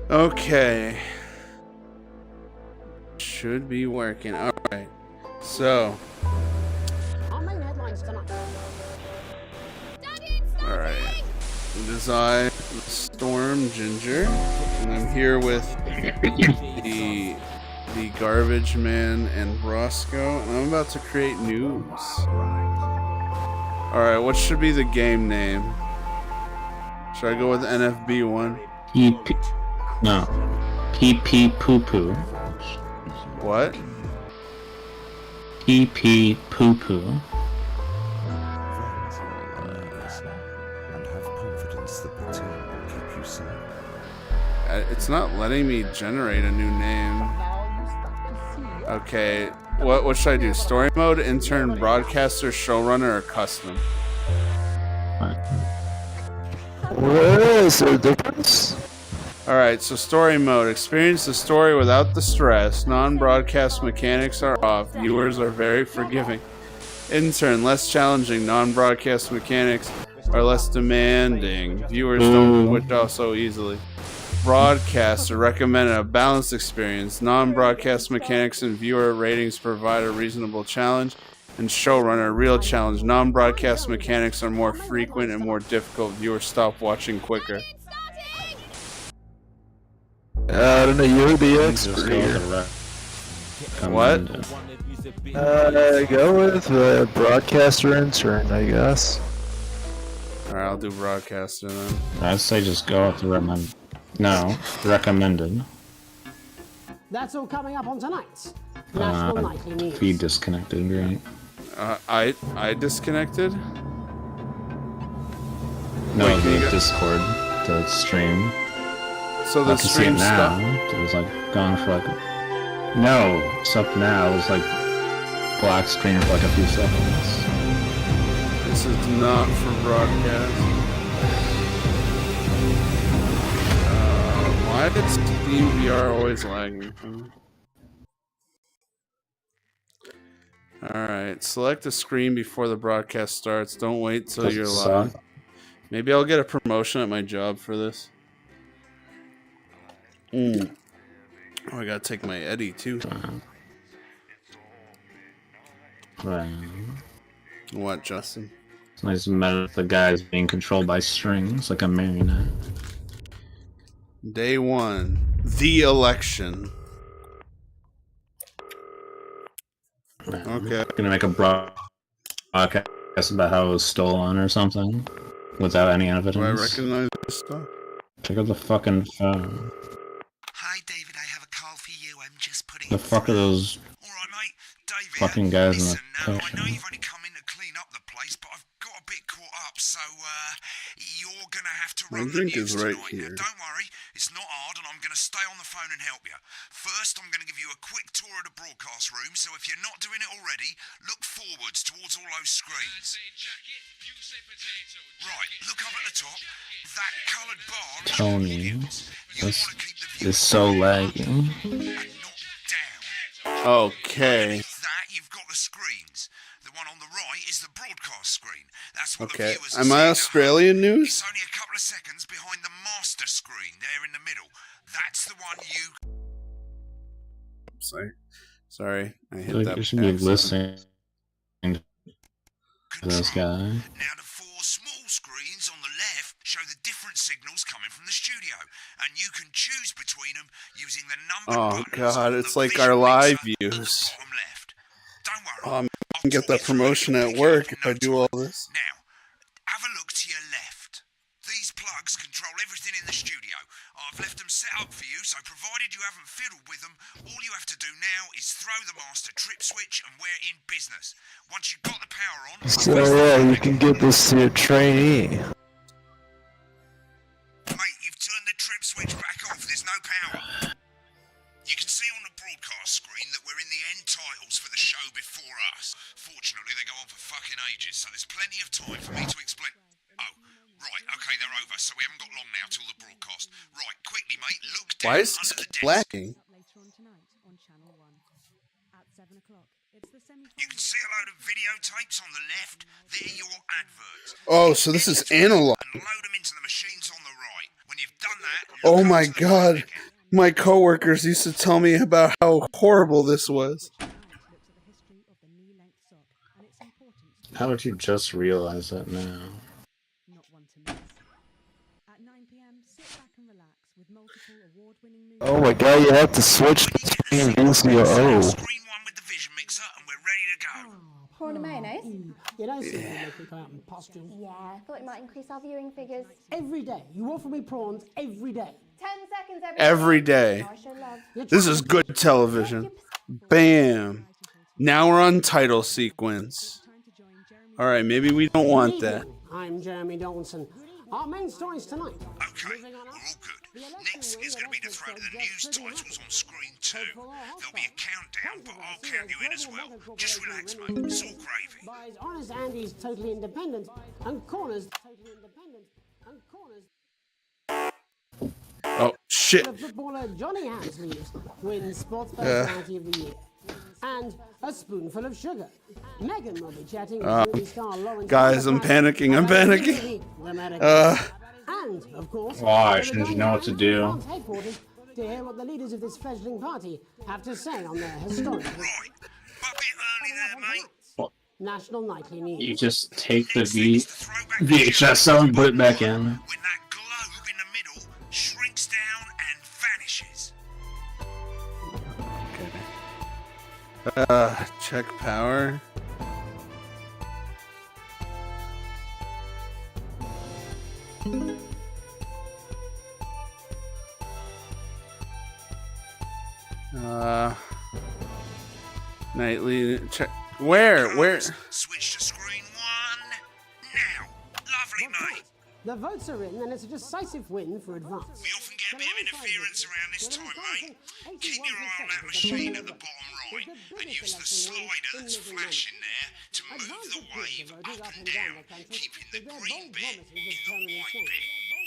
Okay. Should be working. All right. So. Our main headlines tonight. All right. It is I, Storm Ginger, and I'm here with the Garbage Man and Brosco, and I'm about to create news. All right. What should be the game name? Should I go with NFB1? PP Poo Poo. What? PP Poo Poo. And have confidence that the team will keep you safe. It's not letting me generate a new name. Okay, what should I do? Story mode, intern, broadcaster, showrunner, or custom? What is the difference? Alright, so story mode. Experience the story without the stress. Non-broadcast mechanics are off. Viewers are very forgiving. Intern, less challenging. Non-broadcast mechanics are less demanding. Viewers don't quit off so easily. Broadcaster, recommended a balanced experience. Non-broadcast mechanics and viewer ratings provide a reasonable challenge. And showrunner, real challenge. Non-broadcast mechanics are more frequent and more difficult. Viewers stop watching quicker. I don't know, you're the expert here. What? Go with broadcaster intern, I guess. Alright, I'll do broadcaster then. I'd say just go with the recommended. That's all coming up on tonight's National Nightly News. Feed disconnected, right? I disconnected? No, Wait, the Discord, the stream. So the I can see it stream now. stopped? It was like gone for like. No, it's up now. It was like black screen for like a few seconds. This is not for broadcast. Why did Steam VR always lagging? Alright, select the screen before the broadcast starts. Don't wait till Does you're it live. suck? Maybe I'll get a promotion at my job for this. Oh, I gotta take my Eddie too. Right. What, Justin? It's nice to met the guys being controlled by strings like a marionette. Day 1. The election. Okay. Gonna make a broadcast about how it was stolen or something without any evidence. Do I recognize this stuff? Check out the fucking phone. Hi, David. I have a call for you. I'm just putting. The fuck are those All right, mate. David. fucking guys in the listen, I know picture? you've only come in to clean up the place, but I've got a bit caught up, so you're gonna have to My run the drink news is right tonight. here. Now, don't worry, it's not hard, and I'm gonna stay on the phone and help you. First, I'm gonna give you a quick tour of the broadcast room. So if you're not doing it already, look forwards towards all those screens. Right, look up at the top. That coloured bar. Tony, this is so laggy. Okay. That you've got the screens. The one on the right is the broadcast screen. That's what Okay. the viewers are Am I seeing at Australian home. news? It's only a couple of seconds behind the master screen there in the middle. That's the one you. Sorry. I hit Like that. you should be accident. listening to this guy. Now the 4 small screens on the left show the different signals coming from the studio, and you can choose between them using the number. Oh god, it's like our live views. Bottom left. Don't worry. I can get that promotion at work if I do all this. Now, have a look to your left. These plugs control everything in the studio. I've left them set up for you, so provided you haven't fiddled with them, all you have to do now is throw the master trip switch and we're in business. Once you've got the power on... So you can give this to your trainee. Mate, you've turned the trip switch back off. There's no power. You can see on the broadcast screen that we're in the end titles for the show before us. Fortunately, they go on for fucking ages, so there's plenty of time for me to explain... Oh, right, okay, they're over, so we haven't got long now till the broadcast. Right, quickly, mate, look down Why is under this the desk. lagging? Later on tonight on Channel 1 at 7 o'clock. You can see a load of videotapes on the left. They're your adverts. Oh, so this is analog. And load them into the machines on the right. When you've done that, Oh my god. My coworkers used to tell me about how horrible this was. How did you just realize that now? Oh my god, you have to switch between VCO. Screen one with the vision mixer, and we're ready to go. Prawn and mayonnaise? You know, something make me go out and postule. Yeah, I thought it might increase our viewing figures. Every day. You offer me prawns every day. 10 seconds Every day. I show love. This is good television. Bam. Now we're on title sequence. Alright, maybe we don't want that. I'm Jeremy Donaldson. Our main stories tonight. Okay, we're all good. Next is going to be the throw to the news titles on screen 2. There'll be a countdown, but I'll count you in as well. Just relax, mate. It's all gravy. Buys Honest Andy's Totally Independent and Corners Totally Independent and Corners. Oh, shit. The footballer Johnny Hansleys wins Sports Personality of the Year. And a spoonful of sugar. Megan will be chatting with movie star Lawrence. Guys, I'm panicking. I'm panicking. And, of course, Why? Shouldn't you know what to do? Headquarters to hear what the leaders of this fledgling party have to say on their historic Right. But a bit early there, mate. National Nightly News. You just take the VHS out and put it back in. When that globe in the middle shrinks down and vanishes. Check power. Nightly check. Where? Switch to screen 1 now. Lovely, mate. The votes are in, and it's a decisive win for Advance. We often get a bit of interference around this time, mate. Keep your eye on that machine at the bottom right and use the slider that's flashing there to move the wave up and down, keeping the green bit in the white bit.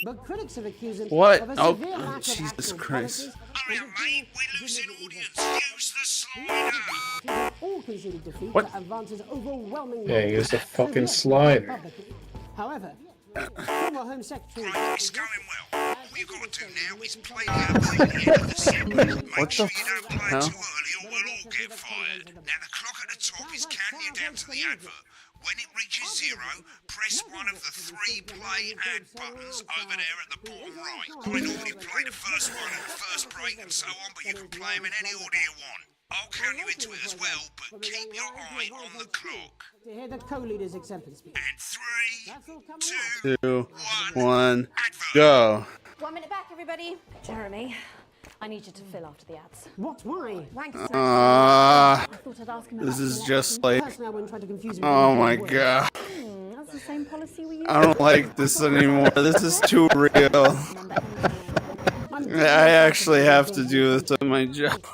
But critics have accused him What? of a Oh, severe lack of Jesus actual Christ. policies, Hurry up, mate. We're losing audience. Use the slider. all conceded defeat What? to Advance's overwhelming. Yeah, use the fucking slider. However, former Home Secretary. Right, it's going well. All you've got to do now is play the advert at the end of the segment. Make sure you don't play it too early or we'll all get fired. Now the clock at the top is counting you down to the advert. When it reaches 0, press one of the 3 play ad buttons over there at the bottom right. I normally play the first one at the first break and so on, but you can play them in any order you want. I'll count you into it as well, but keep your eye on the clock. To hear the co-leader's acceptance speech. And 3, That's all coming up. 2, 1, 1, advert. go. 1 minute back, everybody. Jeremy, I need you to fill after the ads. What? Why? Rank Uh, I thought I'd ask him This about is the just election. like, Personally, I wouldn't try to confuse him. oh my god. That's the same policy we use. I don't like this anymore. This is too real. I actually have to do this on my job.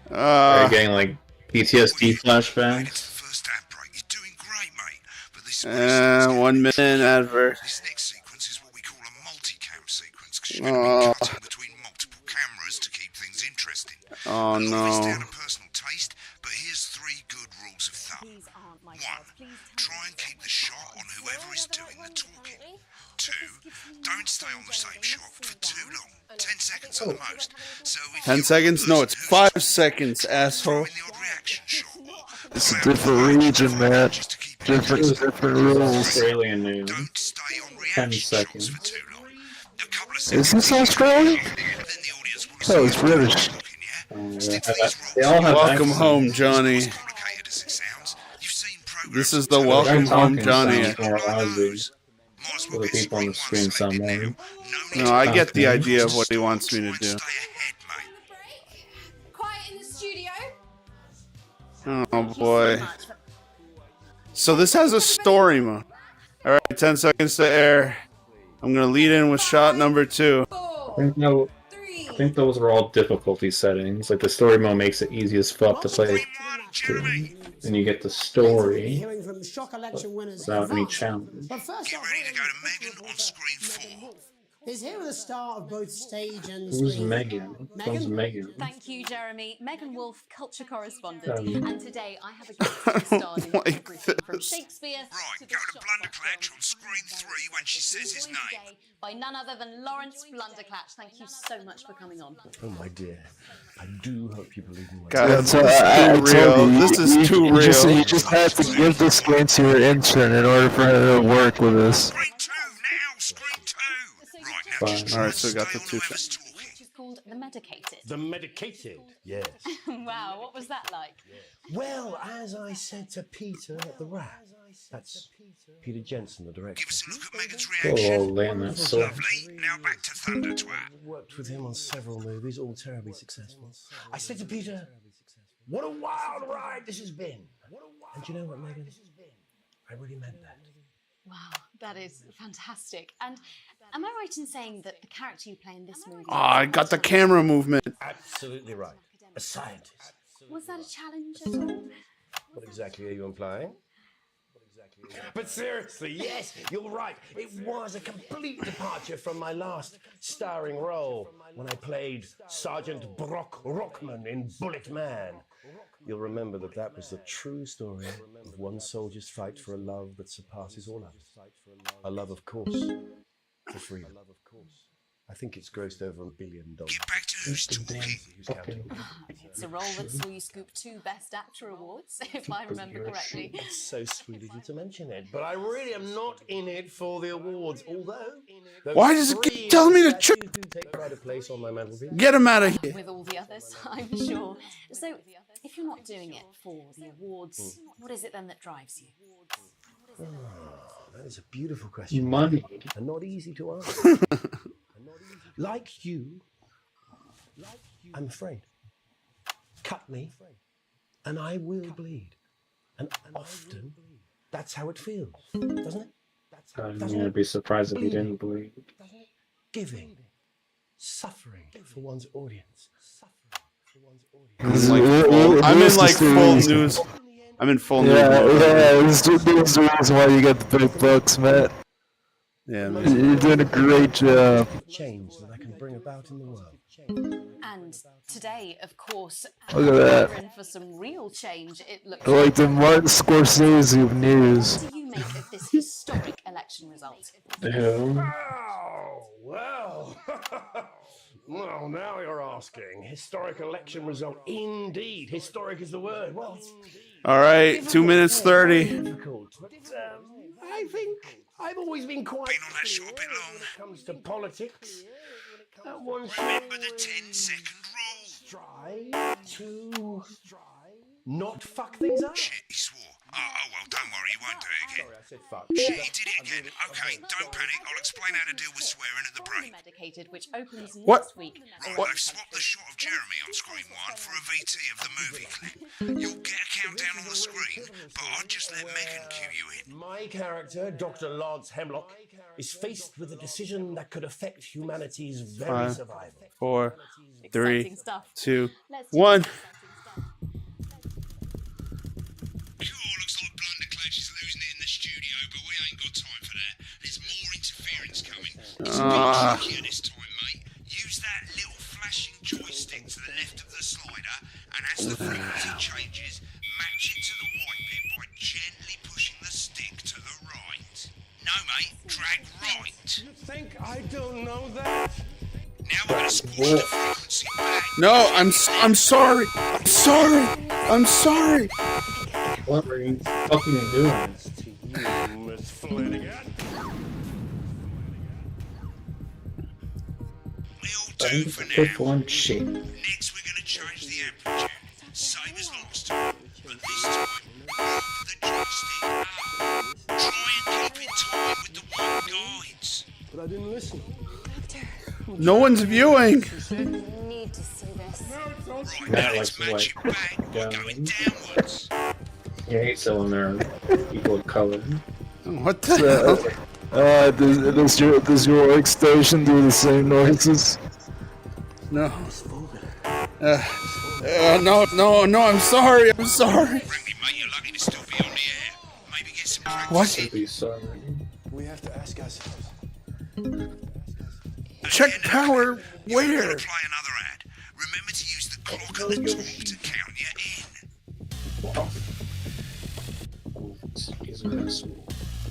Are you getting like PTSD flashbacks? First ad break. You're doing great, mate. But this is 1 minute advert. This next sequence is what we call a multicam sequence because you're going to be cutting between multiple cameras to keep things interesting. Oh A lot of it's no. down to personal taste, but here's 3 good rules of thumb. These aren't my 1. cards. Please Try and keep the shot on whoever is doing the talking. 2. Don't stay on the same shot for too long. 10 seconds at the most. So if 10 you're seconds? the No, person it's who's 5 seconds, asshole. throwing the odd reaction shot or It's a play different out region, Matt. just to keep it Different rules. Australian news. Don't stay on 10 reaction shots seconds. for too long. A couple of Is seconds. this Australian? Then the audience will Oh, see it's you British. looking, yeah? Stick to these They rules. all have Welcome accents. home, Johnny. As complicated as it sounds, you've seen programs This is the on welcome Their home, talking Johnny. sounds more lousy. Might as For well the get people on the screen screen one selected somewhere. now. No No, I need get the Okay. idea of what he wants me to to do. stay ahead, mate. quiet in the studio. Oh boy. So this has a story mode. Alright, 10 seconds to air. I'm gonna lead in with shot number 2. I think those were all difficulty settings. Like the story mode makes it easy as fuck to play. Screen 1, Jeremy. Then you get the story Hearing from shock election winners. without any Advance. challenge. But first Get off, ready to go to Megan on screen 4. is here with the star of both stage and Who's screen. Megan? Who's Megan? Thank you, Jeremy. Megan Wolf, culture correspondent. Um, And today I have a guest who starred in like everything from this. Shakespeare Right, to go the to Blunderclatch on screen 3 when she says his joined name. today by none other than Lawrence Blunderclatch. Thank you so much for coming on. Oh my dear, I do hope you believe me. God, Yeah, this so is I too told real. you, This is too you real. just have to give this game to your intern in order for her to work with us. Screen 2 now, screen 2. Right, now Fine. just try Alright, and so we got stay the on two whoever's talking. Which is called The Medicated. The medicated, yes. Wow, what was that like? Well, as I said to Peter at the Rat, that's Peter Jensen, the director. Give us a look at Megan's Poor reaction. old man, that's so. Lovely. Now back to Thunder Twat. Worked with him on several movies, all terribly successful. I said to Peter, what a wild ride this has been. And you know what, Megan? I really meant that. Wow, that is fantastic. And am I right in saying that the character you play in this movie... Oh, I got the camera movement. Absolutely right. A scientist. Was that a challenge at all? What exactly are you implying? But seriously, yes, you're right. It was a complete departure from my last starring role when I played Sergeant Brock Rockman in Bullet Man. You'll remember that that was the true story of one soldier's fight for a love that surpasses all others. A love, of course, for freedom. I think it's grossed over $1 billion. Get back to who's talking. Who's counting? It's a role that saw you scoop 2 Best Actor awards, if I remember correctly. It's so sweet of you to mention it, but I really am not in it for the awards, although... those Why does it keep three telling me to statues do take pride of place on my mantelpiece. Get him out of here. With all the others, I'm sure. So, if you're not doing it for the awards, what is it then that drives you? That is a beautiful question. Money. And not easy to answer. Like you, I'm afraid. Cut me, and I will bleed. And often, that's how it feels, doesn't it? I'm gonna be surprised if you didn't believe. Giving, suffering for one's audience. I'm in like full news. I'm in full news. Yeah, mode. this is the reason why you got the big bucks, Matt. Yeah, man. You're doing a great job. Change that I can bring about in the world. And today, of course, Look at that. we're in for some real change, it looks Like the Martin Scorsese of news. What do you make of this historic election result? Who? Oh, well. Well, now you're asking. Historic election result. Indeed. Historic is the word. Well, All right, 2 minutes 30. difficult. But, I think I've always been quite Been on that shot a bit clear long. when it comes to politics. One should Remember the 10-second rule. strive to not fuck things up. Shit, he swore. Oh, well, don't worry, he won't do it again. Sorry, I said fuck. Shit, he did it again. Okay, don't panic. I'll explain how to deal with swearing at the break. Medicated, which opens What? next week. Right, they've swapped the shot of Jeremy on screen 1 for a VT of the movie clip. You'll get a countdown on the screen, but I'll just let Megan cue you in. My character, Dr. Lance Hemlock, is faced with a decision that could affect humanity's very Fine. survival. 4, 3, Exciting stuff. 2, Let's do 1. exciting stuff. Cool, looks like Blunderclatch is losing it in the studio, but we ain't got time for that. There's more interference coming. It's a bit trickier this time, mate. Use that little flashing joystick to the left of the slider, and as the frequency changes, match it to the white bit by gently pushing the stick to the right. No, mate, drag right. You think I don't know that? Now we're gonna squash the frequency back. No, I'm sorry. I'm sorry. I'm sorry. What are you fucking doing? Miss Flanagan. We'll do for Quick now. one shit. Next, we're gonna change the amplitude. Same as last time, but this time, move the joystick up. Try and keep in time with the white guides. But I didn't listen. No one's viewing. You need to see this. Right, Matt now likes let's to, match it like, back by down. going downwards. He hates it when they're equal color. What the hell? Does your workstation do the same noises? No. No, I'm sorry. I'm sorry. Frankly, mate, you're lucky to still be on the air. Maybe get some practice What? in. Be sorry. We have to ask ourselves, Check power where? Play another ad. Remember to use the clock at the top to count you in.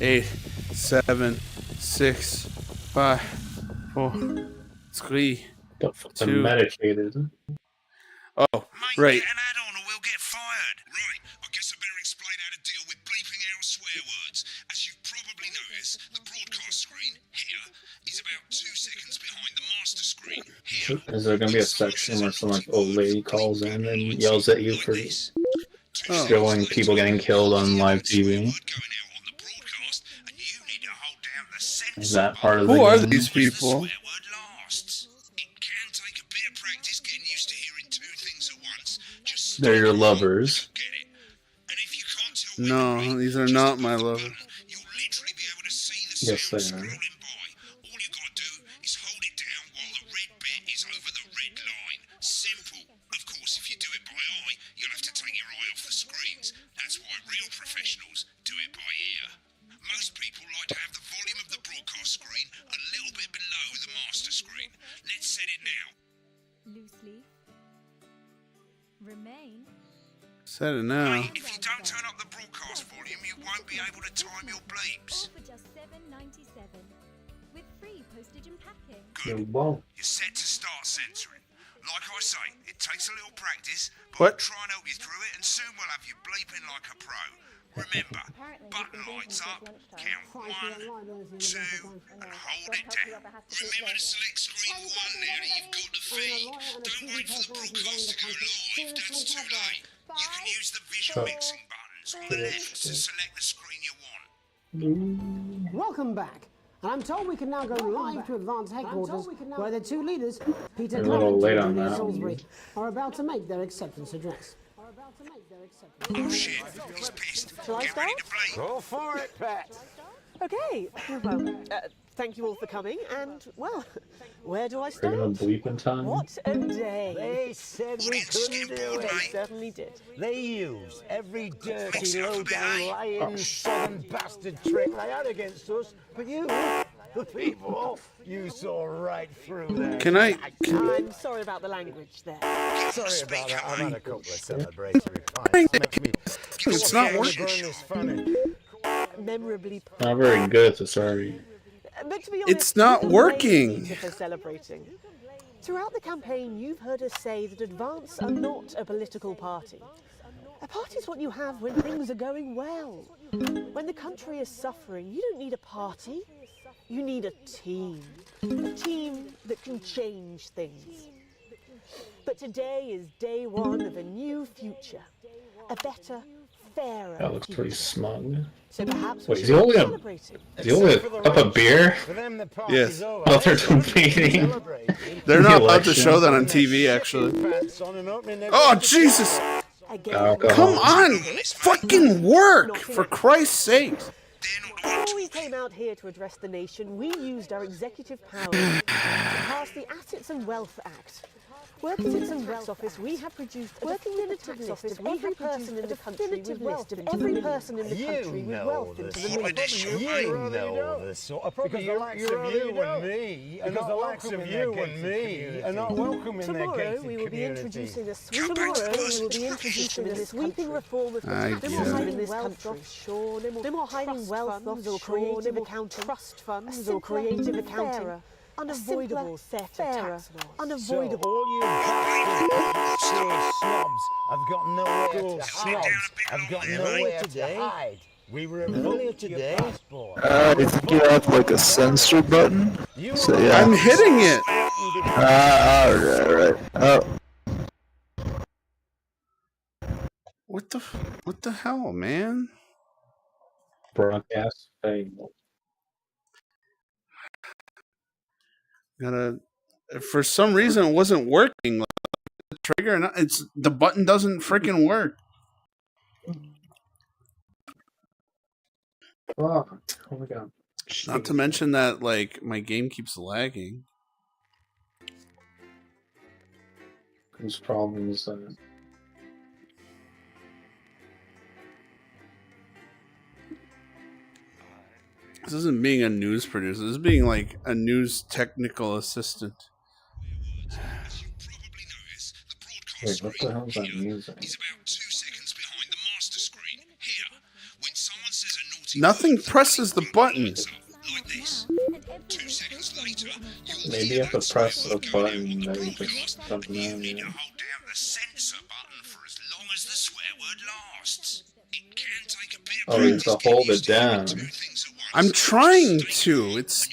8, 7, 6, 5, 4, 3, But fucking 2. medicated. Oh, Mate, right. get an add-on or we'll get fired. Right, I guess I better explain how to deal with bleeping out swear words. As you've probably noticed, the broadcast screen here is about 2 seconds behind the master screen. Here, Is there gonna be a section where some like old lady calls in and yells at you for showing people getting killed on live TV? Is that part of the Who are game? these people? They're your lovers. No, these are not my lovers. Yes, they are. Set it now. If you don't turn up the broadcast volume, you won't be able to time your bleeps. For just $7.97 with free postage and packing. Good. Whoa. You're set to start censoring. Like I say, it takes a little practice, but What? I'll try and help you through it, and soon we'll have you bleeping like a pro. Remember, button lights up, count 1, 2, and hold it down. Remember to select screen 1 now that you've got the feed. Don't wait for the broadcast to go live, that's too late. You can use the visual mixing buttons on the left to select the screen you want. Welcome back. And I'm told we can now go live to Advanced Headquarters, where the two leaders, Peter They're a little Clement late and on Julia that. Salisbury, are about to make their acceptance address. Oh shit, he's pissed. Shall I Get ready start? to bleep. Go for it, Pat. Okay, well, thank you all for coming, and, well, where do I start? Are you gonna bleep in time? What a day! They said we couldn't do They it. certainly did. They used every dirty, low-down, lying, southern bastard trick they had against us, but you, the people, you saw right through them. Can I? I'm sorry about the language there. Sorry about that. I've had a couple of celebratory pints. It's not working. Memorably. Not very good, so sorry. But to be honest, It's not we can working. blame Peter for celebrating. Throughout the campaign, you've heard us say that Advance are not a political party. A party is what you have when things are going well. When the country is suffering, you don't need a party. You need a team. A team that can change things. But today is day one of a new future. A better, fairer That looks pretty smug. So perhaps Wait, we is should he only celebrate it. Is he only up a beer? Yes. Oh, they're competing. They're The not allowed to election. show that on TV, actually. Oh, Jesus! Again, Come on! Fucking work! For Christ's sake! before we came out here to address the nation, we used our executive powers to pass the Assets and Wealth Act. Working in the tax office, we have produced working in the tax office, every person in the country with wealth, every person in the country with wealth into the nation. You know the sort of because the likes of you and me, because the likes of you and me are not welcome in their gated We will be community. introducing a sweeping reform of the tax get system it. in this country. No more hiding wealth offshore, creative accounting, trust funds or creative accounting. Unavoidable set of tax laws. Unavoidable. So, all you bastards, school snobs, have got nowhere to hide. I've got nowhere to hide. We were earlier today. I think you have like a censor button. So yeah. I'm hitting it! Alright. Oh. What the hell, man? Broadcast fame. For some reason, it wasn't working. Like, the trigger, and the button doesn't freaking work. Oh my god. Not to mention that, like, my game keeps lagging. Whose problem is that? This isn't being a news producer. This is being like a news technical assistant. Wait, what the hell is that music? Nothing presses the button. Maybe you have to press a button that you just don't know. Yeah. Oh, you have to hold it down. I'm trying to. It's.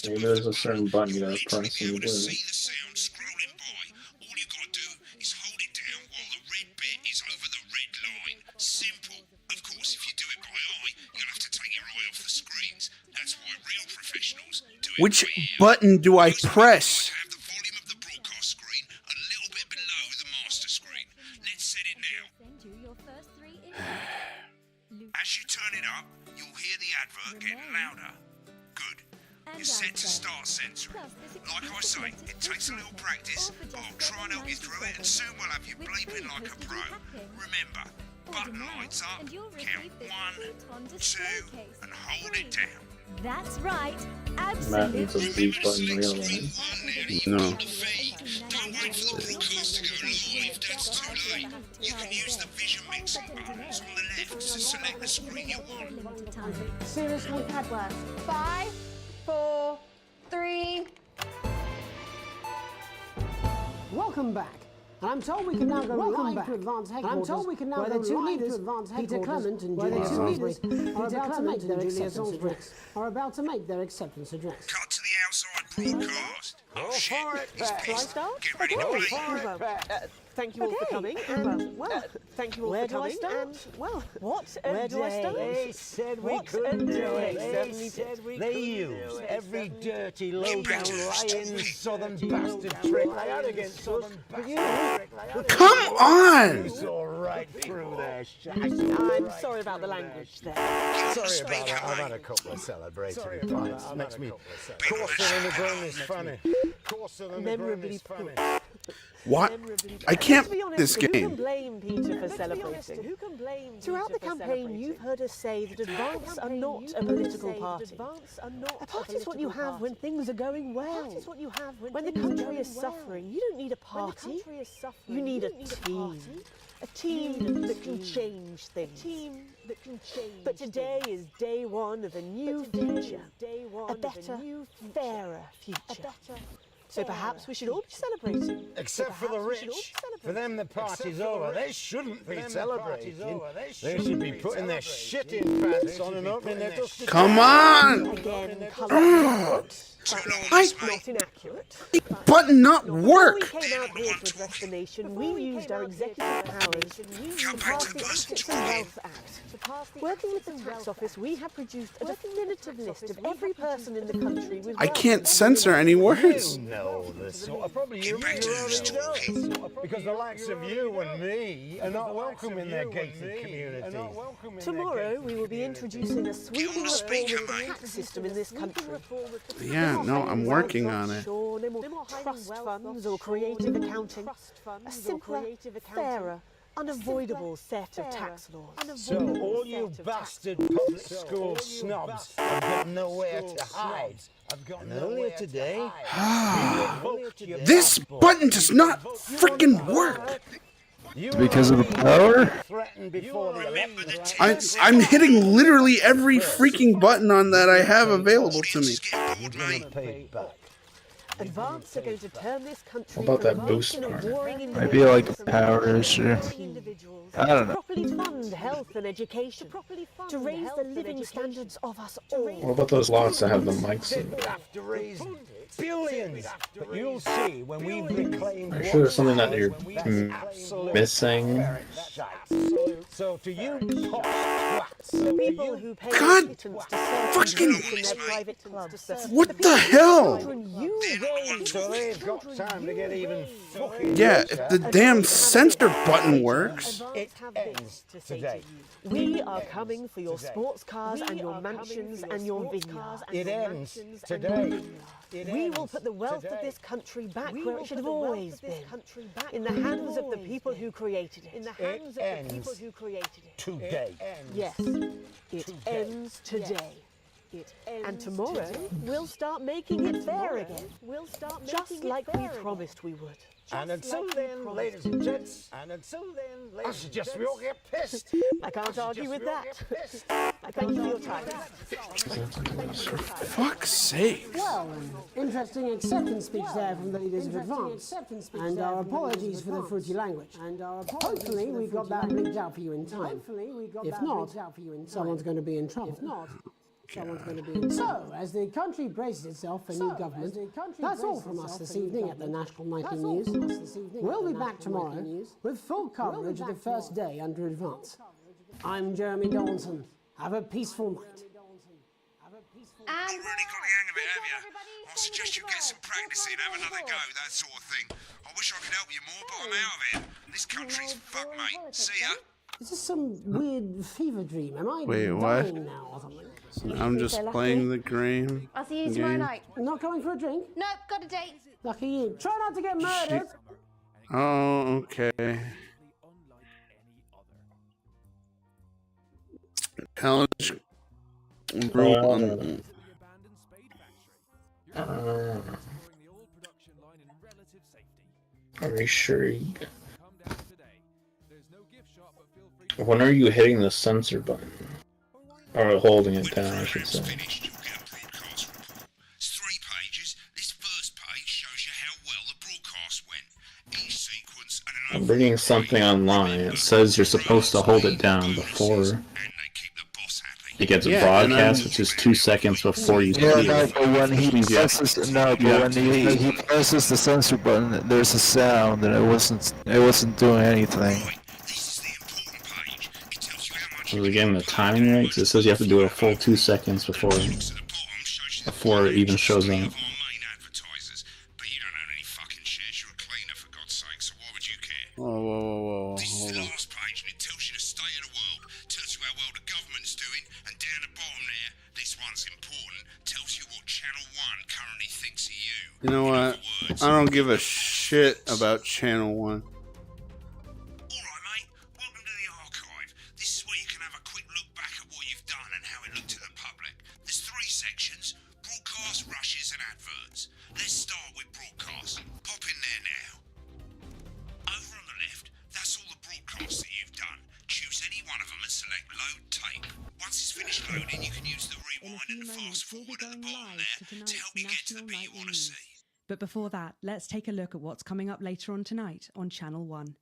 Maybe there's a certain button you gotta press and you do it. Which button do I press? As you turn it up, you'll hear the advert getting louder. Good. You're set to start censoring. Like I say, it takes a little practice, but I'll try and help you through it, and soon we'll have you bleeping like a pro. Remember, button lights up, count 1, 2, and hold it down. That's right. Matt needs a beep button real, right? No. Don't wait for the broadcast to go live, that's too late. You can use the vision mixing buttons on the left to select the screen you want. Seriously? Pad work. 5, 4, 3. Welcome back. And I'm told we can now go live to advance headquarters. I'm told we can now go two leaders, Peter Clement and Julia Salisbury, are about to make their acceptance address. Cut to the outside broadcast. Oh shit, he's Shall I pissed. start? Get ready to play. Thank you all for coming. And, well, thank you all for coming. And, well, what a Where do I start? They said we couldn't do it. They used every dirty, low-down, lying, southern bastard trick they had against us. Come on! It's all right through there, I'm sorry about the language there. Sorry about that. I've had a couple of celebratory pints. Makes me coarser than the gun is funny. Coarser than the gun is funny. What? I can't To be honest, this who can game. blame Peter for celebrating? Throughout the campaign, you've heard us say that Advance are not a political party. A party is what you have when things are going well. When the country is suffering, you don't need a party. You need a team. A team that can change things. But today is day one of a new future. A better, fairer future. So perhaps we should all be celebrating. Except for the rich. For them, the party's over. They shouldn't be celebrating. They should be putting their shit in pants on and opening their dusty... Come on! Again, not inaccurate. Button not work! Before we came out here to address the nation, we used our executive powers to pass the Assets and Wealth Act. Working with the tax office, we have produced a definitive list of every person in the country with I can't censor any words. You know the sort of... Probably you already know. Because the likes of you and me are not welcome in their gated community. Tomorrow, we will be introducing a sweeping reform of the tax system in this country. Yeah, no, I'm working on it. No more trust funds or creative accounting. A simpler, fairer, unavoidable set of tax laws. So all you bastard public school snobs have got nowhere to hide. And earlier today, This button does not freaking work! Because of the power? I'm hitting literally every freaking button on that I have available to me. Advance are going to turn this country What about that from boost a part? warring Might be like a power issue. I don't know. properly fund health and education, to raise the living standards of us all. What about those lots that have the mics in it? Have to raise billions, but you'll see when we reclaim. Are you sure there's something that you're missing? So to you, twats, People who pay God pittance to serve fucking- in their private clubs. What the hell? Children you So they've got time to get even fucking Yeah, closer. if the damn censor button works. It ends today. We are coming for your sports cars and your mansions and your vineyards. It ends today. We will put the wealth of this country back where it should have always been. In the hands of the people who created it. In the hands of the people who created it. Today. Yes, it ends today. And tomorrow, we'll start making it fair again. Just like we promised we would. And until then, ladies and gents, I suggest we all get pissed. I can't argue with that. I thank you for your time. For fuck's sake. Well, interesting acceptance speech there from the leaders of Advance. And our apologies for the fruity language. Hopefully we got that bleeped out for you in time. If not, someone's going to be in trouble. So, as the country braces itself for new government, that's all from us this evening at the National Nightly News. We'll be back tomorrow with full coverage of the first day under Advance. I'm Jeremy Donaldson. Have a peaceful night. You've really got the hang of it, have you? I suggest you get some practice in, have another go, that sort of thing. I wish I could help you more, but I'm out of it. This country's fucked, mate. See ya. Is this some weird fever dream? Am I Wait, what? dying now or something? So I'm just playing the game. I'll see you tomorrow night. Not going for a drink? No, got a date. Lucky you. Try not to get murdered. Oh, okay. Challenge. Are you sure? When are you hitting the censor button? Or holding it down, I should say. It's 3 pages. This first page shows you how well the broadcast went. Each sequence and an I'm reading something online. It says you're supposed to hold it down before it gets broadcast, which is 2 seconds before you see Yeah, it. no, but when he presses, he presses the censor button, there's a sound, and it wasn't doing anything. Was it getting the timing right? 'Cause it says you have to do it a full 2 seconds before it even shows up. Whoa. This is Hold the on. last page, and it tells you the state of the world, tells you how well the government's doing, and down the bottom there, this one's important, tells you what Channel 1 currently thinks of you. You know what? I don't give a shit about Channel 1. Alright, mate, welcome to the archive. This is where you can have a quick look back at what you've done and how it looked to the public. There's 3 sections: broadcast, rushes, and adverts. Let's start with broadcast. Pop in there now. Over on the left, that's all the broadcasts that you've done. Choose any one of them and select load tape. Once it's finished loading, you can use the rewind and the fast forward at the bottom there to help you get to the bit you want to see. But before that, let's take a look at what's coming up later on tonight on Channel 1.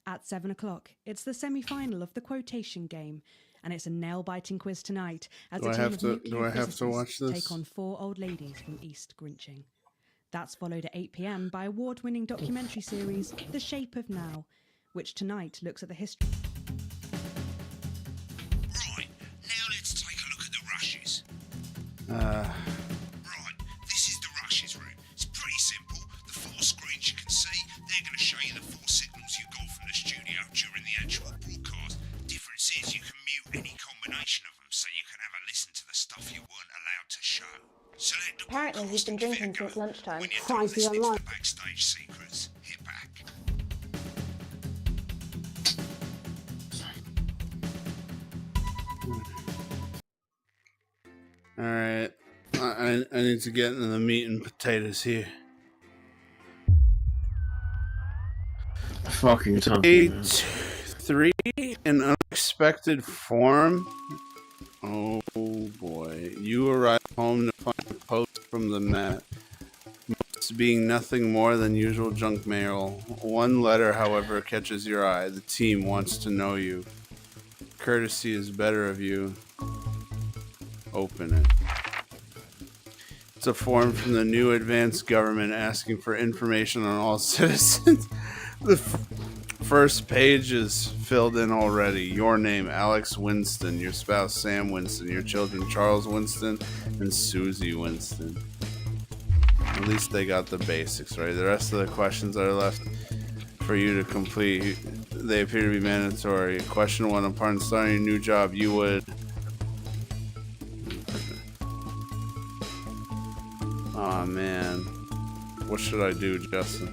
At 7 o'clock, it's the semi-final of the quotation game, and it's a nail-biting quiz tonight as Do a I team have of to- nuclear do I have to physicists watch this? take on 4 old ladies from East Grinching. That's followed at 8 p.m. by award-winning documentary series The Shape of Now, which tonight looks at the history. Right, now let's take a look at the rushes. Right, this is the rushes room. It's pretty simple. The 4 screens you can see, they're going to show you the 4 signals you got from the studio during the actual broadcast. Difference is you can mute any combination of them, so you can have a listen to the stuff you weren't allowed to show. Select the Apparently he's been drinking since lunchtime. when you're done listening to the backstage secrets. Hit back. Alright. I need to get into the meat and potatoes here. Fuck are you talking Day about? 3, an unexpected form. Oh boy. You arrive home to find a post from the Met. Most being nothing more than usual junk mail. One letter, however, catches your eye. The team wants to know you. Courtesy is better of you. Open it. It's a form from the new advanced government asking for information on all citizens. The first page is filled in already. Your name, Alex Winston. Your spouse, Sam Winston. Your children, Charles Winston and Susie Winston. At least they got the basics right. The rest of the questions that are left for you to complete, they appear to be mandatory. Question 1: upon starting a new job, you would. Oh man, what should I do, Justin?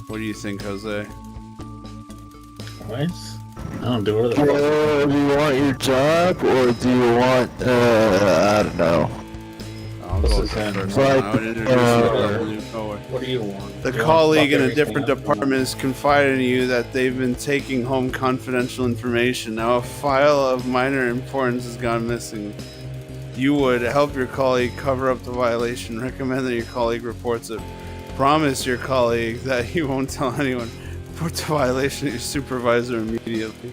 What do you think, Jose? Nice. I don't do it. Do you want your job, or do you want, I don't know. I'll go with the first one. I would introduce you to the new coworker. What do you want? The colleague in a different department has confided in you that they've been taking home confidential information. Now a file of minor importance has gone missing. You would help your colleague cover up the violation, recommend that your colleague reports it, promise your colleague that you won't tell anyone, report the violation to your supervisor immediately.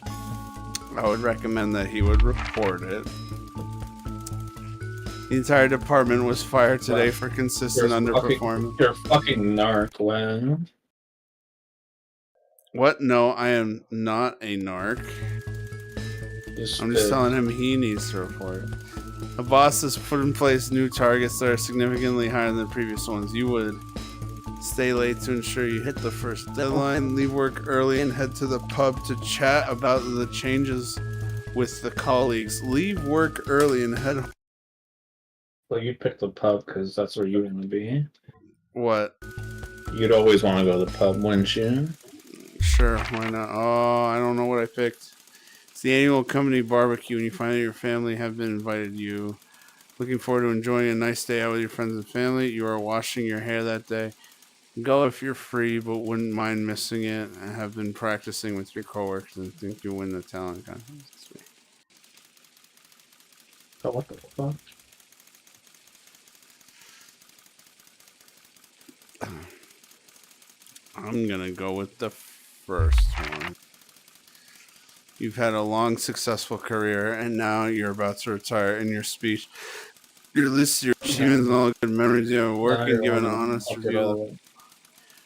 I would recommend that he would report it. The entire department was fired today for consistent underperformance. You're a fucking narc, Len. What? No, I am not a narc. I'm just telling him he needs to report it. The boss has put in place new targets that are significantly higher than the previous ones. You would stay late to ensure you hit the first deadline, leave work early, and head to the pub to chat about the changes with the colleagues. Leave work early and head home. Well, you'd pick the pub because that's where you want to be. What? You'd always want to go to the pub, wouldn't you? Sure, why not? Oh, I don't know what I picked. It's the annual company barbecue, and you find that your family have been invited. You looking forward to enjoying a nice day out with your friends and family. You are washing your hair that day. Go if you're free, but wouldn't mind missing it. I have been practicing with your coworkers and think you'll win the talent contest. Oh, what the fuck? I'm gonna go with the first one. You've had a long, successful career, and now you're about to retire. In your speech, your list your achievements and all the good memories you have at work, and give an honest review of them.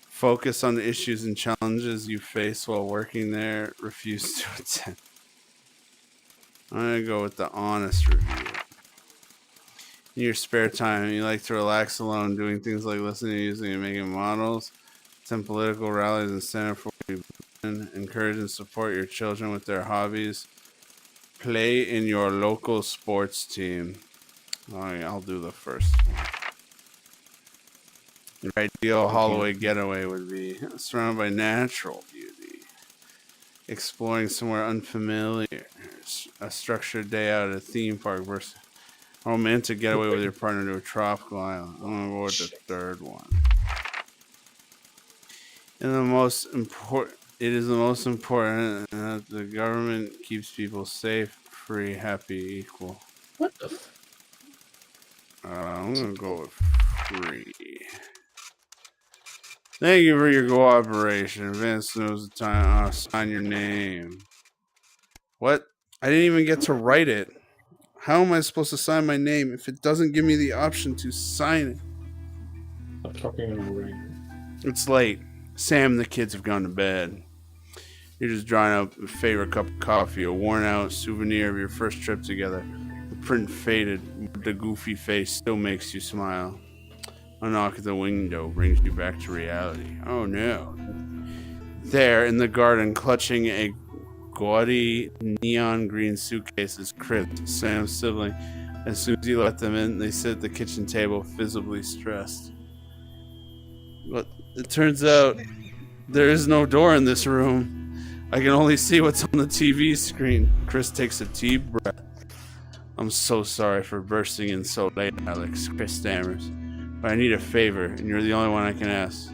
Focus on the issues and challenges you face while working there. Refuse to attend. I'm gonna go with the honest review. In your spare time, you like to relax alone, doing things like listening to music and making models, attend political rallies and stand up for what you believe in, encourage and support your children with their hobbies, play in your local sports team. Alright, I'll do the first one. Your ideal Holloway getaway would be surrounded by natural beauty, exploring somewhere unfamiliar, a structured day out at a theme park versus a romantic getaway with your partner to a tropical island. I'm gonna go with the third one. And it is the most important that the government keeps people safe, free, happy, equal. What the? I'm gonna go with free. Thank you for your cooperation. Advance knows the time. Sign your name. What? I didn't even get to write it. How am I supposed to sign my name if it doesn't give me the option to sign it? I'm fucking ring. It's late. Sam and the kids have gone to bed. You're just drawing up a favorite cup of coffee, a worn-out souvenir of your first trip together. The print faded, but the goofy face still makes you smile. A knock at the window brings you back to reality. Oh no. There, in the garden, clutching a gaudy neon green suitcase is Chris, Sam's sibling. As soon as you let them in, they sit at the kitchen table, visibly stressed. But it turns out there is no door in this room. I can only see what's on the TV screen. Chris takes a deep breath. I'm so sorry for bursting in so late, Alex, Chris stammers. But I need a favor, and you're the only one I can ask.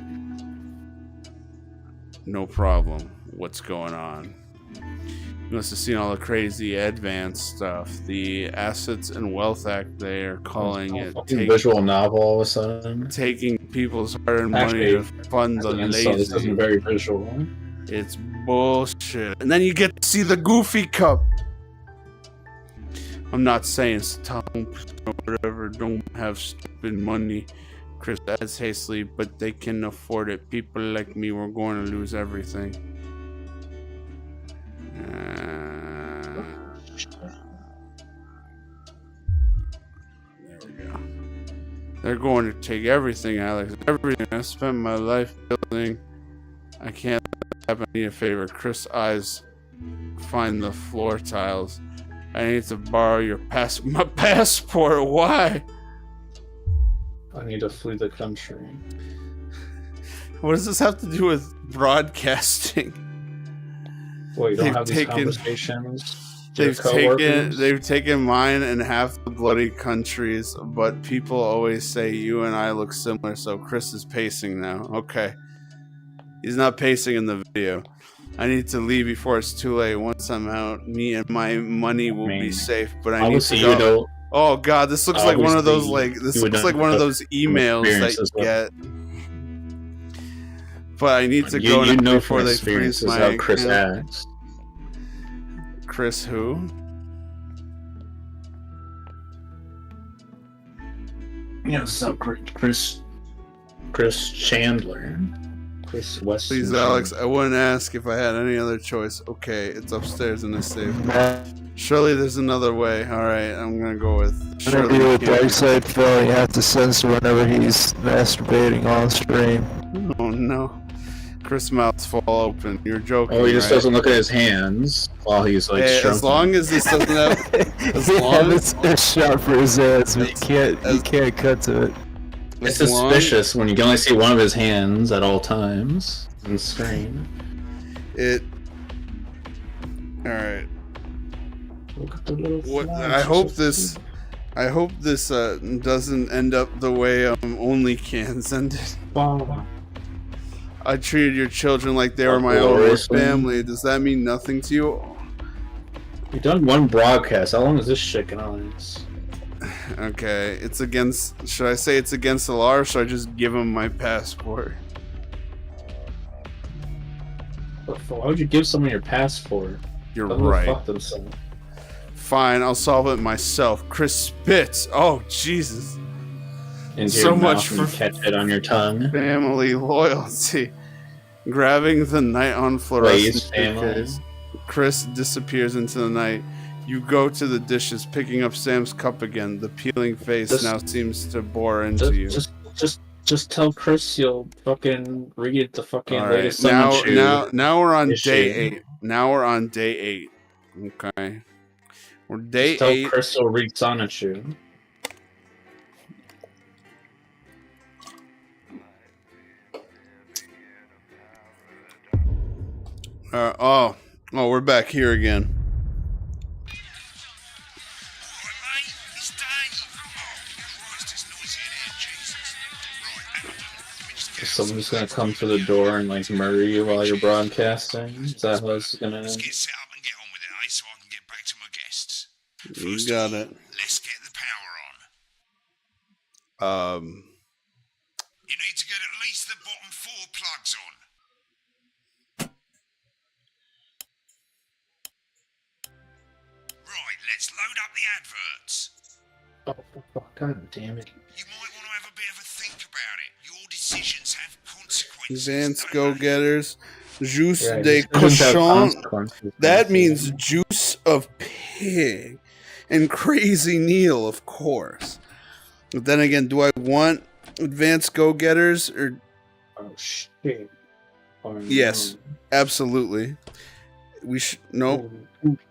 No problem. What's going on? You must have seen all the crazy advanced stuff. The Assets and Wealth Act, they are calling it. Visual novel all of a sudden. Taking people's hard-earned money to fund the lazy. So this isn't very visual. It's bullshit. And then you get to see the Goofy Cup. I'm not saying stop or whatever, don't have stupid money, Chris adds hastily, but they can afford it. People like me, we're going to lose everything. There we go. They're going to take everything, Alex. Everything I spent my life building. I can't have me a favor. Chris' eyes find the floor tiles. I need to borrow your my passport. Why? I need to flee the country. What does this have to do with broadcasting? Well, you don't have these conversations. They've taken mine and half the bloody countries, but people always say you and I look similar, so Chris is pacing now. Okay. He's not pacing in the video. I need to leave before it's too late. Once I'm out, me and my money will be safe, but I need to go. Oh god, this looks like one of those emails that you get. But I need to go now before they freeze my account. Chris acts. Chris who? Yeah, so Chris Chandler. Chris West. Please, Alex, I wouldn't ask if I had any other choice. Okay, it's upstairs in the safe. Surely there's another way. Alright, I'm gonna go with Surely with Darkside Phil, you have to censor whenever he's masturbating on stream. Oh no. Chris' mouth's fall open. You're joking. Oh, he just doesn't look at his hands while he's like as long as this doesn't have it's a shot for his ass, but you can't cut to it. It's suspicious when you can only see one of his hands at all times on the screen. Alright. What I hope this doesn't end up the way OnlyCans ended. Wow. I treated your children like they were my own family. Does that mean nothing to you? You've done one broadcast. How long is this shit gonna last? Okay, it's against. Should I say it's against the law, or should I just give him my passport? Why would you give someone your passport? You're right. Fine, I'll solve it myself. Chris spits. Oh Jesus! So much for catch it on your tongue. Family loyalty. Grabbing the night on fluorescent suitcase. Chris disappears into the night. You go to the dishes, picking up Sam's cup again. The peeling face now seems to bore into you. Just tell Chris you'll fucking read the fucking latest now we're on day 8. Now we're on day 8. Okay. We're day 8. Tell Chris you'll read Sonichu. We're back here again. Someone's gonna come to the door and like murder you while you're broadcasting. Is that how it's gonna end? Let's get set up and get on with it, so I can get back to my guests. You got it. Let's get the power on. You need to get at least the bottom 4 plugs on. Right, let's load up the adverts. Oh, god damn it. You might want to have a bit of a think about it. Your decisions have consequences. Vance Go-Getters. Juice de cochon. That means juice of pig. And Crazy Neil, of course. But then again, do I want Advanced Go-Getters or... Oh, shit. Yes, absolutely. We should... No.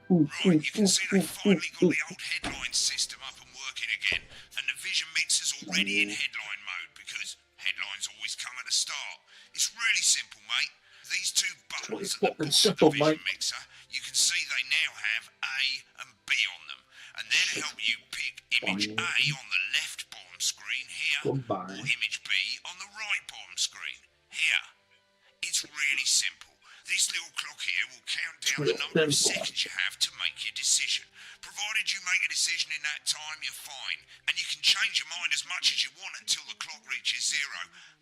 Right, you can see they finally got the old headline system up and working again, and the vision mixer's already in headline mode because headlines always come at the start. It's really simple, mate. These 2 buttons at the bottom of the vision mixer, you can see they now have A and B on them, and they'll help you pick image A on the left bottom screen here, or image B on the right bottom screen here. It's really simple. This little clock here will count down the number of seconds you have to make your decision. Provided you make a decision in that time, you're fine. And you can change your mind as much as you want until the clock reaches 0.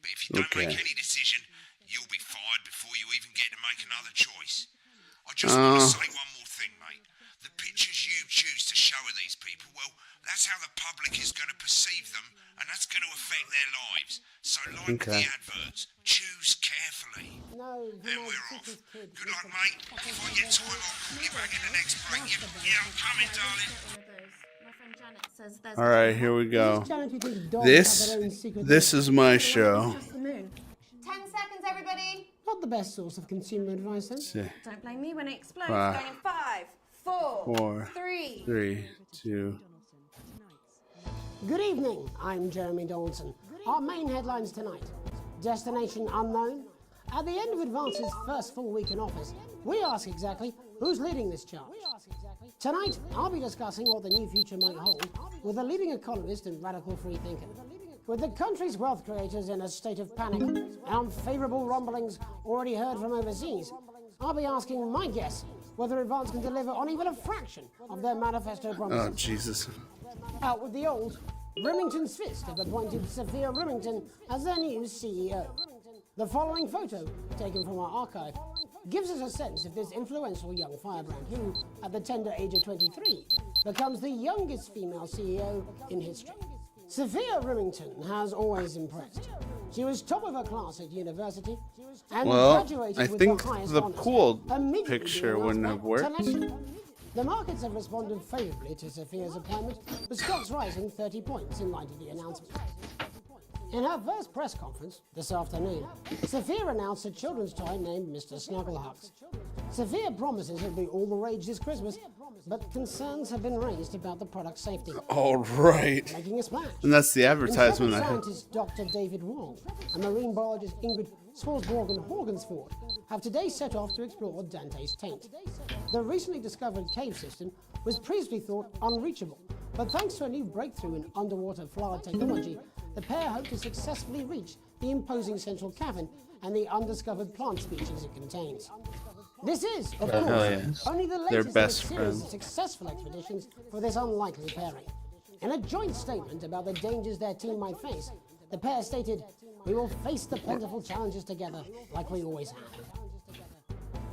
But if you don't make any decision, you'll be fired before you even get to make another choice. I just want to say one more thing, mate. The pictures you choose to show of these people, well, that's how the public is going to perceive them, and that's going to affect their lives. So, like with the adverts, choose carefully. And we're off. Good luck, mate. If I get time, I'll call you back in the next break. Yeah, I'm coming, darling. All right, here we go. This is my show. 10 seconds, everybody. Not the best source of consumer advice, then. Don't blame me when it explodes. Five, Going in 5, 4, 3, 2. Good evening, I'm Jeremy Dawson. Our main headlines tonight. Destination unknown. At the end of Advance's first full week in office, we ask exactly who's leading this charge. Tonight, I'll be discussing what the new future might hold with a leading economist and radical free thinker. With the country's wealth creators in a state of panic and unfavourable rumblings already heard from overseas, I'll be asking my guess whether Advance can deliver on even a fraction of their manifesto promises. Oh, Jesus. Out with the old, Remington's Fist have appointed Sophia Remington as their new CEO. The following photo, taken from our archive, gives us a sense of this influential young firebrand who, at the tender age of 23, becomes the youngest female CEO in history. Sophia Remington has always impressed. She was top of her class at university and graduated I with think the highest the honors, pool immediately picture being wouldn't asked have by worked. Television. The markets have responded favourably to Sophia's appointment, with stocks rising 30 points in light of the announcement. In her first press conference this afternoon, Sophia announced a children's toy named Mr. Snugglehugs. Sophia promises it'll be all the rage this Christmas, but concerns have been raised about the product's safety. All right. Making a splash. And that's the advertisement I Intrepid had. scientist Dr. David Wong and marine biologist Ingrid Swarsborgen-Horgensford have today set off to explore Dante's taint. The recently discovered cave system was previously thought unreachable, but thanks to a new breakthrough in underwater flower technology, the pair hope to successfully reach the imposing central cavern and the undiscovered plant species it contains. This is, of course, only the They're latest in a best series friends. of successful expeditions for this unlikely pairing. In a joint statement about the dangers their team might face, the pair stated, "We will face the plentiful challenges together like we always have."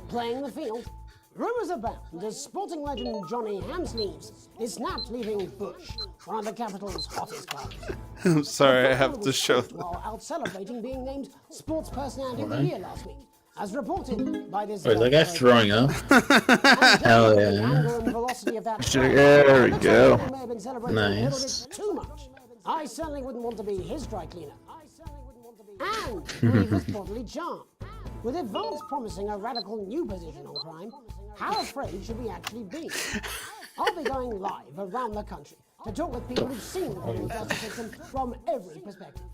Playing the field, rumours abound as sporting legend Johnny Hamsleeves is snapped leaving Bush, one of the capital's hottest clubs. I'm sorry, I have to show them. While out celebrating being named Sports Personality of the Year last week, as reported by this. Wait, is that guy throwing up? Hell yeah. There we go. Nice. Too much. I certainly wouldn't want to be his dry cleaner. And leave his bodily charm. With Advance promising a radical new position on crime, how afraid should we actually be? I'll be going live around the country to talk with people who've seen the criminal justice system from every perspective.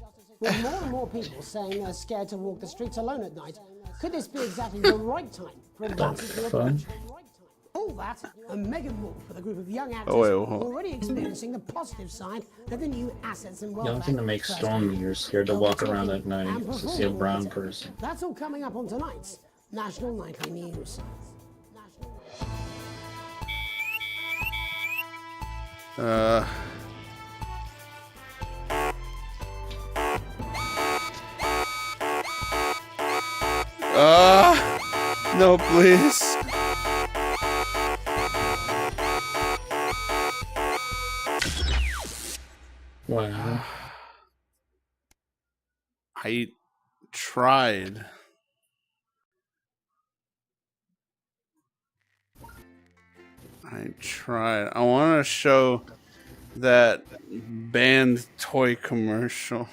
With more and more people saying they're scared to walk the streets alone at night, could this be exactly the right time for Advance's new approach? All that and mega more for the group of young actors already experiencing the positive side of the new assets and wealth. Y'all think to make Stormy you're scared to walk around at night to see a brown person. That's all coming up on tonight's National Nightly News. No, please. Wow. I tried. I want to show that banned toy commercial.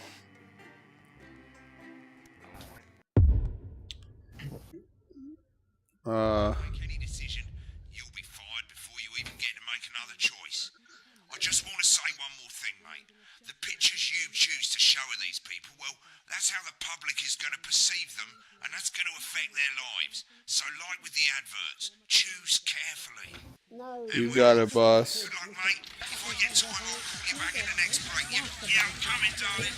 Make any decision, you'll be fired before you even get to make another choice. I just want to say one more thing, mate. The pictures you choose to show of these people, well, that's how the public is going to perceive them, and that's going to affect their lives. So, like with the adverts, choose carefully. You got it, boss. Good luck, mate. If I get time, I'll call you back in the next break. Yeah, I'm coming, darling.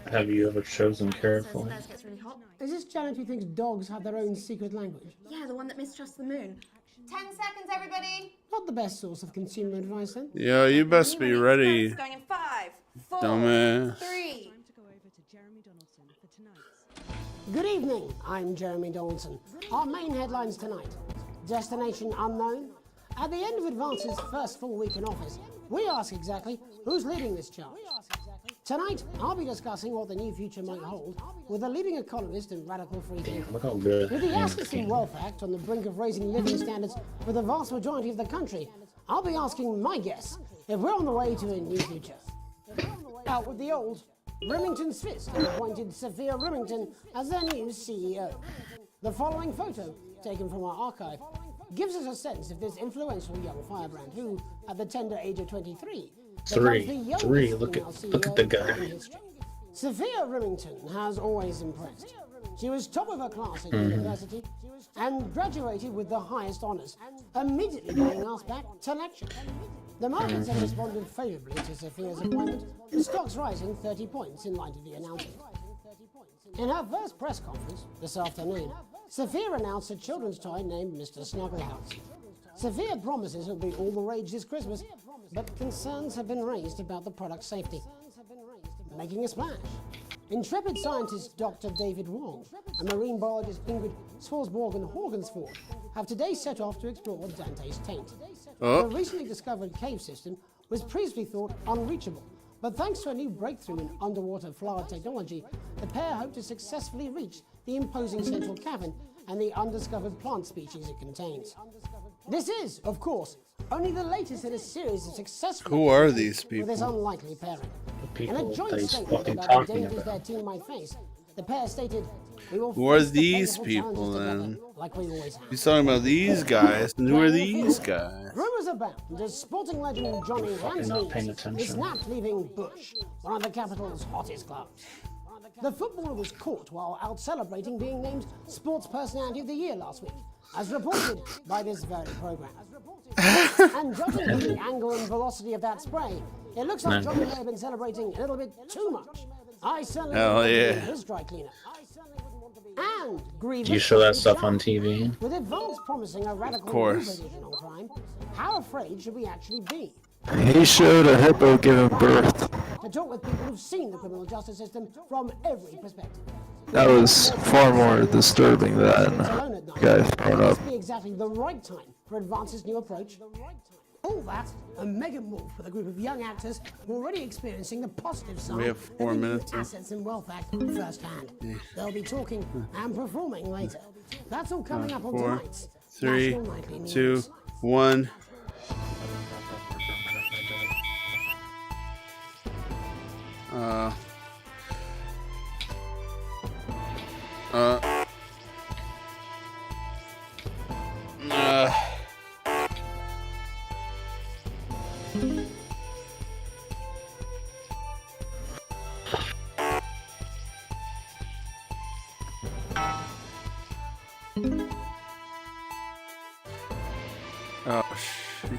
Have you ever chosen carefully? Gets really hot. Is this Janet who thinks dogs have their own secret language? Yeah, the one that mistrusts the moon. 10 seconds, everybody. Not the best source of consumer advice, then. Yo, you best be ready. Going in 5, 4, Dumbass. 3. Good evening, I'm Jeremy Dawson. Our main headlines tonight. Destination unknown. At the end of Advance's first full week in office, we ask exactly who's leading this charge. Tonight, I'll be discussing what the new future might hold with a leading economist and radical free thinker. Look how good. With the Assets and Wealth Act on the brink of raising living standards for the vast majority of the country, I'll be asking my guess if we're on the way to a new future. Out with the old, Remington's Fist appointed Sophia Remington as their new CEO. The following photo, taken from our archive, gives us a sense of this influential young firebrand who, at the tender age of 23, Three. Look at the guy. Sophia Remington has always impressed. She was top of her class at university and graduated with the highest honours, immediately being asked back to lecture. The markets have responded favourably to Sophia's appointment, the stocks rising 30 points in light of the announcement. In her first press conference this afternoon, Sophia announced a children's toy named Mr. Snugglehouse. Sophia promises it'll be all the rage this Christmas, but concerns have been raised about the product's safety. Making a splash. Intrepid scientist Dr. David Wong and marine biologist Ingrid Swarsborg-Horgensford have today set off to explore Dante's taint. The recently discovered cave system was previously thought unreachable, but thanks to a new breakthrough in underwater flower technology, the pair hope to successfully reach the imposing central cavern and the undiscovered plant species it contains. This is, of course, only the latest in a series of successful Who are these with this people? unlikely pairing. In a People joint that he's statement fucking about the talking dangers about. their team might face, the pair stated, "We will Who are face the these painful people, challenges together, then? like we always have." He's talking about these guys, and who are these guys? Rumours abound as sporting legend Johnny Fucking not paying Hansmead is attention. snapped leaving Bush, one of the capital's hottest clubs. The footballer was caught while out celebrating being named Sports Personality of the Year last week, as reported by this very programme. And judging from the angle and velocity of that spray, it looks like Johnny may have been celebrating a little bit too much. I certainly Hell wouldn't want to yeah. be his dry cleaner. And grievous. Do you show that stuff on TV? With Advance promising a radical new course. position on crime, how afraid should we actually be? He showed a hippo giving birth. To talk with people who've seen the criminal justice system from every perspective. That was far more disturbing than Alone at night. guy thrown It up. must be exactly the right time for Advance's new approach. All that, a mega move for the group of young actors who are already experiencing the positive side We have of 4 the new minutes. Assets and Wealth Act firsthand. They'll be talking and performing later. That's all coming up on 4, tonight's 3, National Nightly News. 2, 1. Oh, shit.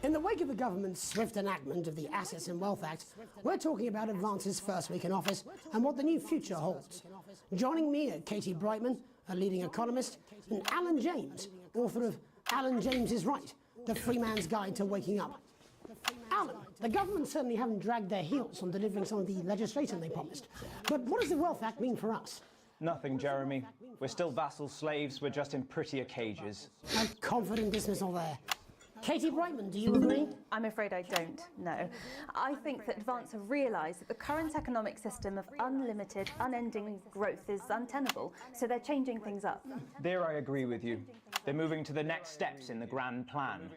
In the wake of the government's swift enactment of the Assets and Wealth Act, we're talking about Advance's first week in office and what the new future holds. Joining me are Katie Brightman, a leading economist, and Alan James, author of Alan James is Right, The Free Man's Guide to Waking Up. Alan, the government certainly haven't dragged their heels on delivering some of the legislation they promised. But what does the Wealth Act mean for us? Nothing, Jeremy. We're still vassal slaves, we're just in prettier cages. A confident dismissal there. Katie Brightman, do you agree? I'm afraid I don't, no. I think that Advance have realised that the current economic system of unlimited, unending growth is untenable, so they're changing things up. There I agree with you. They're moving to the next steps in the grand plan.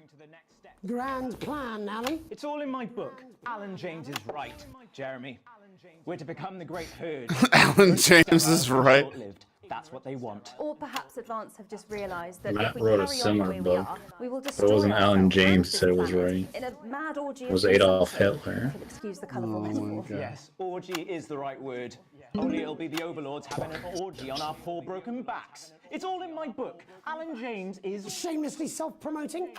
Grand plan, Alan? It's all in my book. Alan James is right, Jeremy. We're to become the great herd. Alan James is right. Short-lived. That's what they want. Or perhaps Advance have just realised that Matt if we wrote a carry on the similar way we book, are, we will but destroy it wasn't Alan ourselves James and who said it was this planet right. in a mad orgy It of was Adolf consumption, Hitler. if you'll excuse the colourful metaphor. Yes, orgy is the right word. Only it'll be the overlords having an orgy on our poor broken backs. It's all in my book. Alan James is... Shamelessly self-promoting?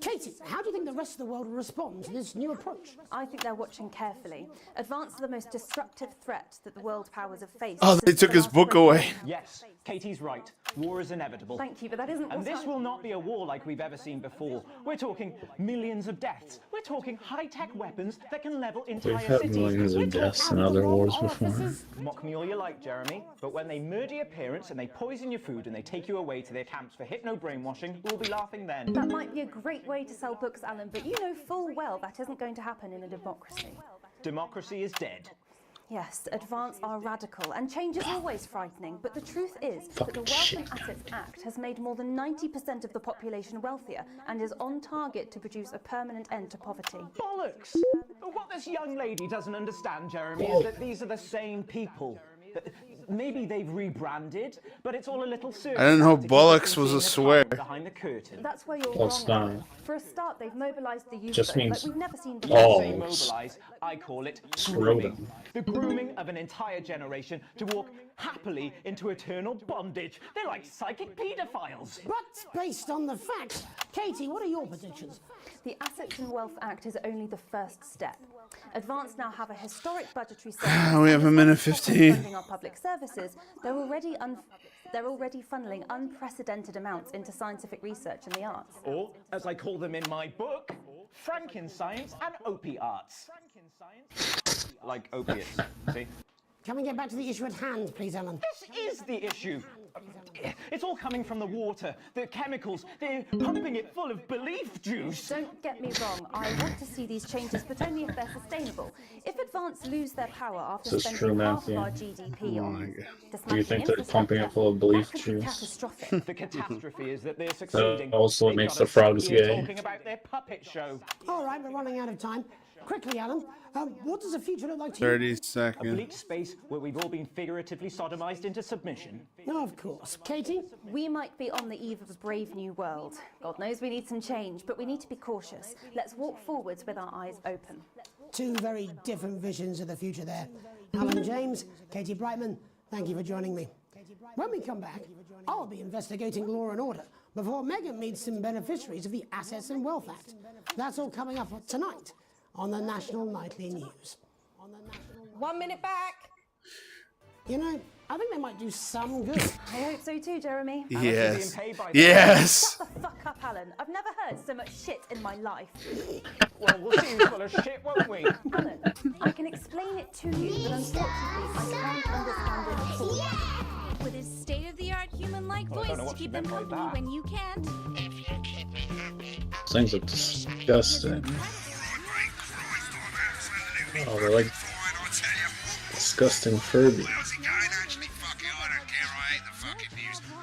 Katie, how do you think the rest of the world will respond to this new approach? I think they're watching carefully. Advance is the most destructive threat that the world powers have faced. Oh, they since took the his last book Great away. War. Yes, Katie's right. War is inevitable. Thank you, but that isn't And what this I- will not be a war like we've ever seen before. We're talking millions of deaths. We're talking high-tech weapons that can level entire We've had cities. millions of deaths in other wars before. Mock me all you like, Jeremy, but when they murder your parents and they poison your food and they take you away to their camps for hypno-brainwashing, we'll be laughing then. That might be a great way to sell books, Alan, but you know full well that isn't going to happen in a democracy. Democracy is dead. Yes, advance are radical, and change is always frightening, but the truth is that the Wealth and Assets Act has made more than 90% of the population wealthier and is on target to produce a permanent end to poverty. Bollocks! What this young lady doesn't understand, Jeremy, is that these are the same people. Maybe they've rebranded, but it's all a little circus. I didn't know to keep us bollocks from was a seeing the swear. carnage behind the curtain. That's where you're Well, it's wrong. not. For a start, they've mobilised the youth Just vote means like we've never seen You before. say mobilise, I call it Screw grooming. them. The grooming of an entire generation to walk happily into eternal bondage. They're like psychic paedophiles. But based on the facts, Katie, what are your predictions? The Assets and Wealth Act is only the first step. Advance now have a historic budgetary surplus. We have a minute 15. Funding our public services, they're already funneling unprecedented amounts into scientific research and the arts. Or, as I call them in my book, Frankenscience and opiates. Like opiates, see? Can we get back to the issue at hand, please, Alan? This is the issue. It's all coming from the water, the chemicals. They're pumping it full of belief juice. Don't get me wrong, I want to see these changes, but only if they're sustainable. If Advance lose their power after This is spending true, half of Matthew. our GDP on Do you think they're pumping it full of belief juice? catastrophic. The catastrophe is that they're succeeding. Also They've makes got the us frogs here gay. Talking about their puppet show. All right, we're running out of time. Quickly, Alan, what does the future look like to you? 30 A seconds. bleak space where we've all been figuratively sodomized into submission. No, of course. Katie? We might be on the eve of a brave new world. God knows we need some change, but we need to be cautious. Let's walk forwards with our eyes open. Two very different visions of the future there. Alan James, Katie Brightman, thank you for joining me. When we come back, I'll be investigating law and order before Megan meets some beneficiaries of the Assets and Wealth Act. That's all coming up tonight on the National Nightly News. 1 minute back. You know, I think they might do some good. I hope so too, Jeremy. Yes. Yes. Shut the fuck up, Alan. I've never heard so much shit in my life. Well, we'll see who's full of shit, won't we? Alan, I can explain it to you, but unfortunately, I can't understand it at all. With his state-of-the-art human-like Well, I don't know voice to what she keep them meant by company that. when you can't. These things are disgusting. Oh, they're like disgusting Furby. How's it going? Actually, fuck it, I don't care. I hate the fucking news. Oh,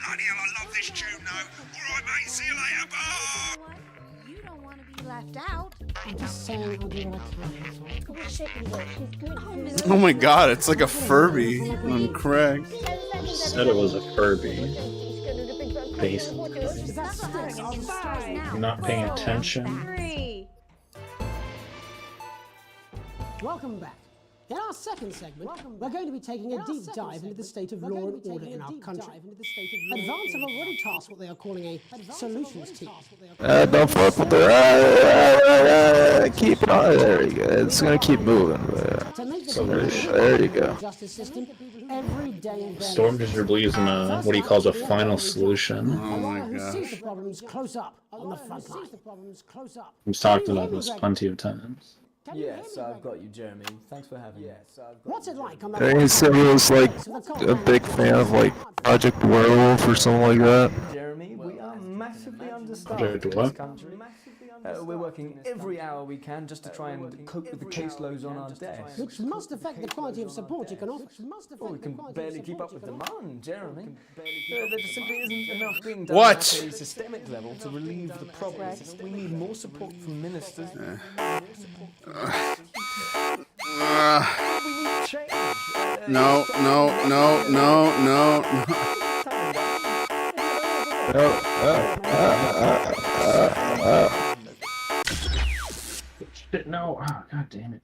bloody hell, I love this tune, though. All right, mate, see you later. Bye. You don't want to be left out. I'm just saying I'll do what I can. Oh my god, it's like a Furby on Craig. Said it was a Furby. Basically. You're not paying attention. Welcome back. In our second segment, we're going to be taking a deep dive into the state of law and order in our country. Advance have already tasked what they are calling a solutions team. Don't fuck with the keep it on. There you go. It's gonna keep moving. To make the There you go. justice system every day and Stormbringer believes in a what he calls a final solution. Oh my who sees gosh. the problems close up on the front line. We've talked about this plenty of times. Yes, I've got you, Jeremy. Thanks for having me. What's it like on the And he said he was like a big fan of like Project Werewolf or something like that. Jeremy, we are massively understaffed Project in this what? country. We're working every hour we can just to try and cope with the caseloads on our desk. Which must affect the quality of support you can offer. Well, we can barely keep up with demand, Jeremy. There just simply isn't enough being done What? at a systemic level to relieve the problems. We need more support from ministers. We need change. No. Shit, no. Oh, god damn it.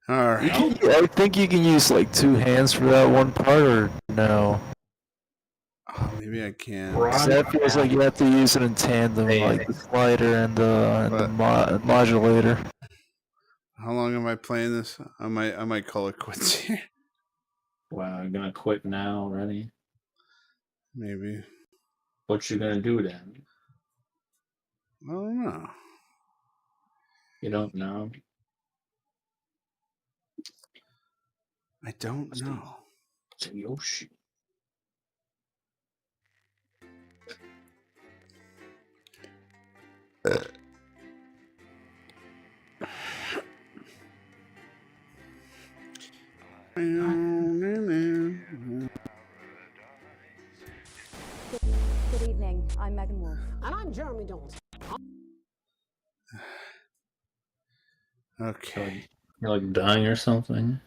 Alright. I think you can use like two hands for that one part, or no? Oh, maybe I can. 'Cause that feels like you have to use it in tandem, like the slider and the modulator. How long am I playing this? I might call it quits here. Wow, you're gonna quit now already? Maybe. What you gonna do then? I don't know. You don't know? I don't know. It's Yoshi. Good evening. I'm Megan Wolf. And I'm Jeremy Dawes. Okay. You're like dying or something?